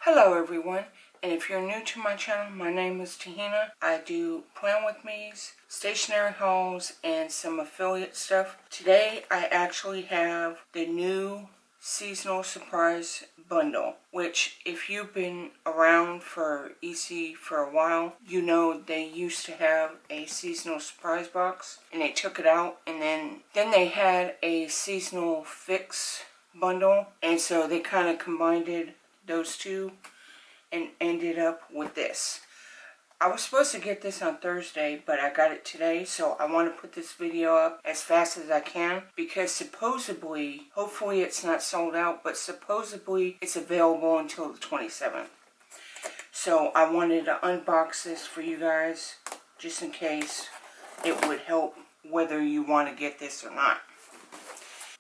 Hello everyone, and if you're new to my channel, my name is Tahina. I do plan with me's, stationery hauls, and some affiliate stuff. Today I actually have the new seasonal surprise bundle, which if you've been around for Ipsy for a while, you know they used to have a seasonal surprise box and they took it out, and then they had a seasonal fix bundle, and so they kind of combined those two and ended up with this. I was supposed to get this on Thursday, but I got it today, so I want to put this video up as fast as I can because supposedly, hopefully it's not sold out, but supposedly it's available until the 27th. So I wanted to unbox this for you guys just in case it would help whether you want to get this or not.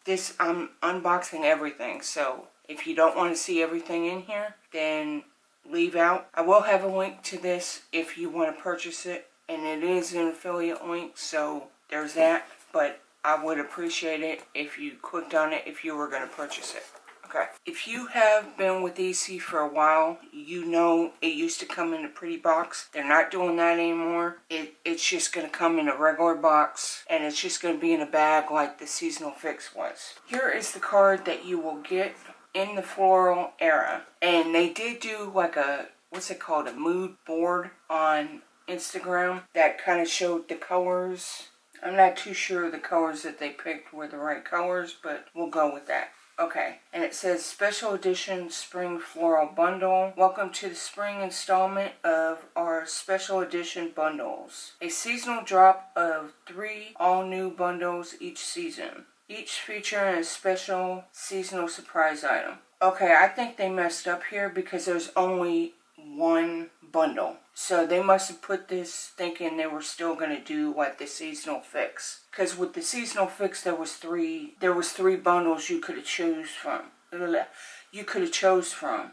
This, I'm unboxing everything, so if you don't want to see everything in here, then leave out. I will have a link to this if you want to purchase it, and it is an affiliate link, so there's that, but I would appreciate it if you clicked on it if you were going to purchase it. Okay. If you have been with Ipsy for a while, you know it used to come in a pretty box. They're not doing that anymore. It's just going to come in a regular box, and it's just going to be in a bag like the seasonal fix was. Here is the card that you will get in the floral era, and they did do like a, what's it called, a mood board on Instagram that kind of showed the colors. I'm not too sure the colors that they picked were the right colors, but we'll go with that. Okay, and it says Special Edition Spring Floral Bundle. Welcome to the spring installment of our Special Edition bundles. A seasonal drop of 3 all-new bundles each season, each featuring a special seasonal surprise item. Okay, I think they messed up here because there's only one bundle. So they must have put this thinking they were still going to do like the seasonal fix. Because with the seasonal fix there was three bundles you could have chose from.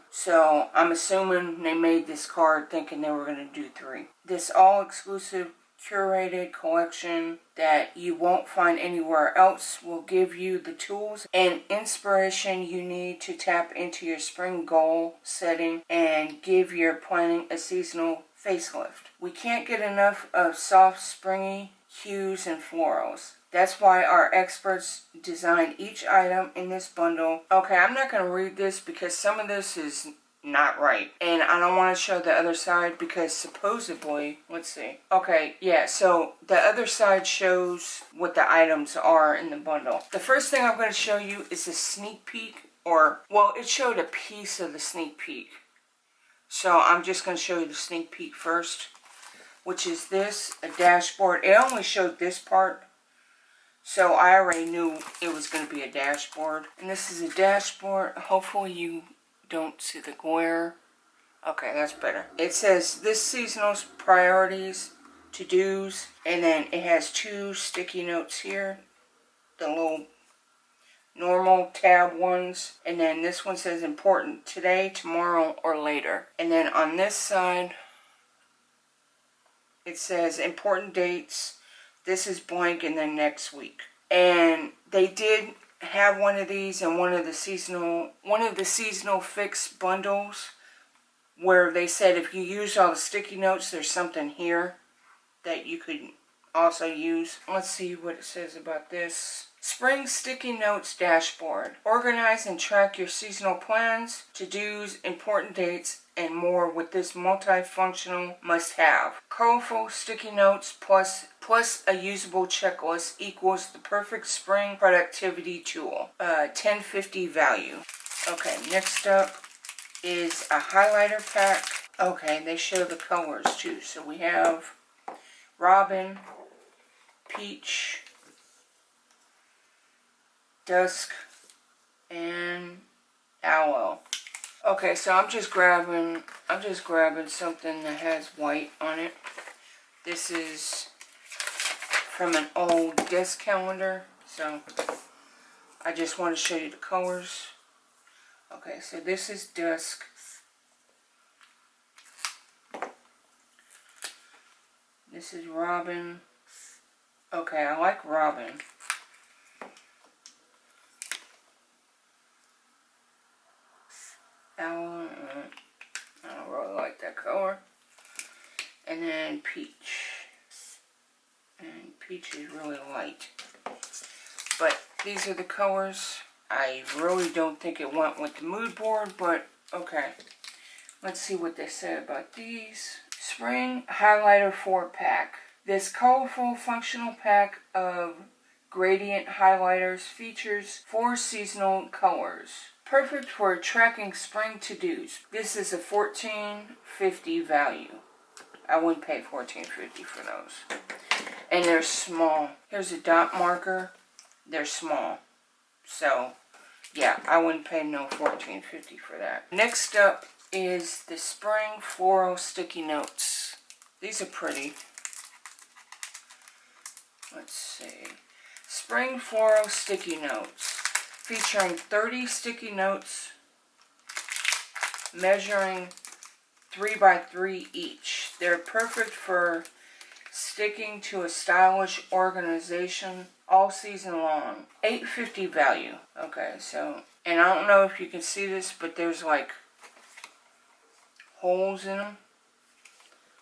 So I'm assuming they made this card thinking they were going to do 3. This all-exclusive curated collection that you won't find anywhere else will give you the tools and inspiration you need to tap into your spring goal setting and give your planning a seasonal facelift. We can't get enough of soft, springy hues and florals. That's why our experts designed each item in this bundle. Okay, I'm not going to read this because some of this is not right, and I don't want to show the other side because supposedly, let's see. Okay, yeah, so the other side shows what the items are in the bundle. The first thing I'm going to show you is a sneak peek, or, well, it showed a piece of the sneak peek. So I'm just going to show you the sneak peek first, which is this, a dashboard. It only showed this part, so I already knew it was going to be a dashboard. And this is a dashboard. Hopefully you don't see the glare. Okay, that's better. It says this seasonal's priorities, to-dos, and then it has 2 sticky notes here, the little normal tab ones, and then this one says important today, tomorrow, or later. And then on this side it says important dates, this is blank, and then next week. And they did have one of these in one of the seasonal fix bundles where they said if you use all the sticky notes, there's something here that you could also use. Let's see what it says about this. Spring Sticky Notes Dashboard. Organize and track your seasonal plans, to-dos, important dates, and more with this multifunctional must-have. Colorful sticky notes plus a usable checklist equals the perfect spring productivity tool. 1050 value. Okay, next up is a highlighter pack. Okay, they show the colors too. So we have Robin, Peach, Dusk, and Aloe. Okay, so I'm just grabbing something that has white on it. This is from an old desk calendar, so I just want to show you the colors. Okay, so this is Dusk. This is Robin. Okay, I like Robin. that color. And then peach. And peach is really light. But these are the colors. I really don't think it went with the mood board, but okay. Let's see what they say about these. Spring Highlighter 4-pack. This colorful, functional pack of gradient highlighters features 4 seasonal colors. Perfect for tracking spring to-dos. This is a $14.50 value. I wouldn't pay $14.50 for those. And they're small. Here's a dot marker. They're small. So, yeah, I wouldn't pay no $14.50 for that. Next up is the Spring Floral Sticky Notes. These are pretty. Let's see. Spring Floral Sticky Notes. Featuring 30 sticky notes measuring 3 by 3 each. They're perfect for sticking to a stylish organization all season long. $8.50 value. Okay, so, and I don't know if you can see this, but there's like holes in them.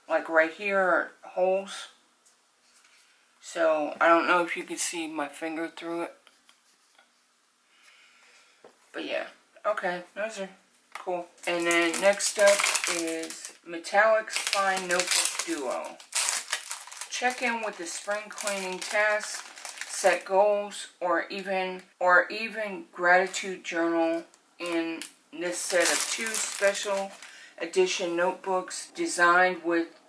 Like right here are holes. So, I don't know if you can see my finger through it. But yeah, okay, those are cool. And then next up is Metallic Spine Notebook Duo. Check in with the spring cleaning task, set goals, or even gratitude journal in this set of 2 special edition notebooks designed with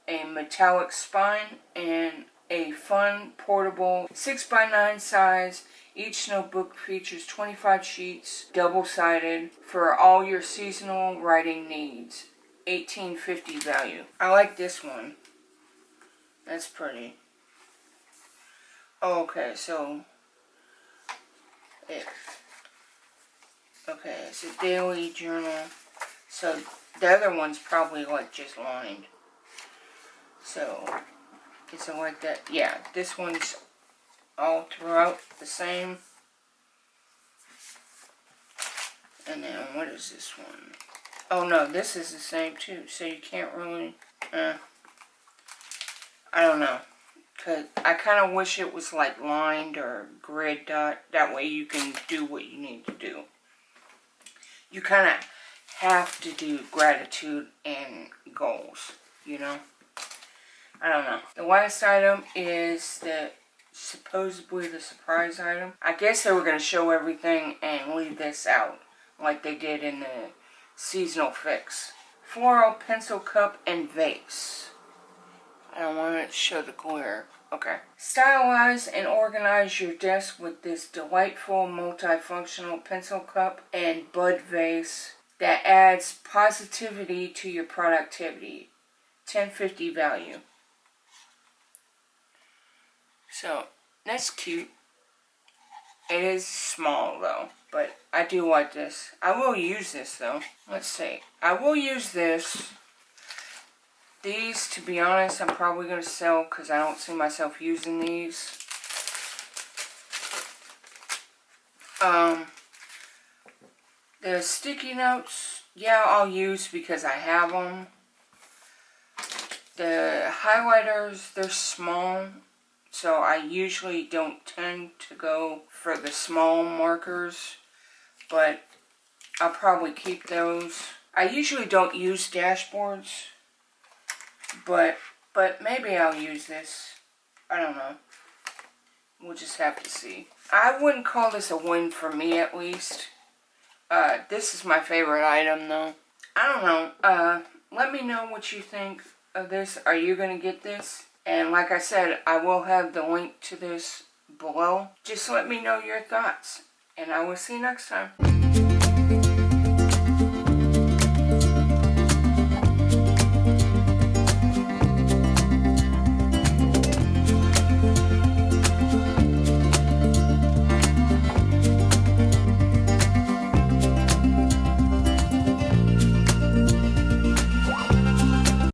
a metallic spine and a fun, portable 6x9 size. Each notebook features 25 sheets, double-sided, for all your seasonal writing needs. $18.50 value. I like this one. That's pretty. Okay, so it's a daily journal. So the other one's probably like just lined. So is it like that? Yeah, this one's all throughout the same. And then what is this one? Oh no, this is the same too. So you can't really, I don't know. Cause I kind of wish it was like lined or grid dot. That way you can do what you need to do. You kind of have to do gratitude and goals, you know. I don't know. The last item is supposedly the surprise item. I guess they were going to show everything and leave this out, like they did in the seasonal fix. Floral pencil cup and vase. I don't want to show the glare. Okay. Stylize and organize your desk with this delightful multifunctional pencil cup and bud vase that adds positivity to your productivity. $10.50 value. So, that's cute. It is small though, but I do like this. I will use this though. Let's see. I will use this. These, to be honest, I'm probably going to sell because I don't see myself using these. The sticky notes, yeah, I'll use because I have them. The highlighters, they're small, so I usually don't tend to go for the small markers, but I'll probably keep those. I usually don't use dashboards, but maybe I'll use this. I don't know. We'll just have to see. I wouldn't call this a win for me, at least. This is my favorite item, though. I don't know. Let me know what you think of this. Are you going to get this? And like I said, I will have the link to this below. Just let me know your thoughts. And I will see you next time.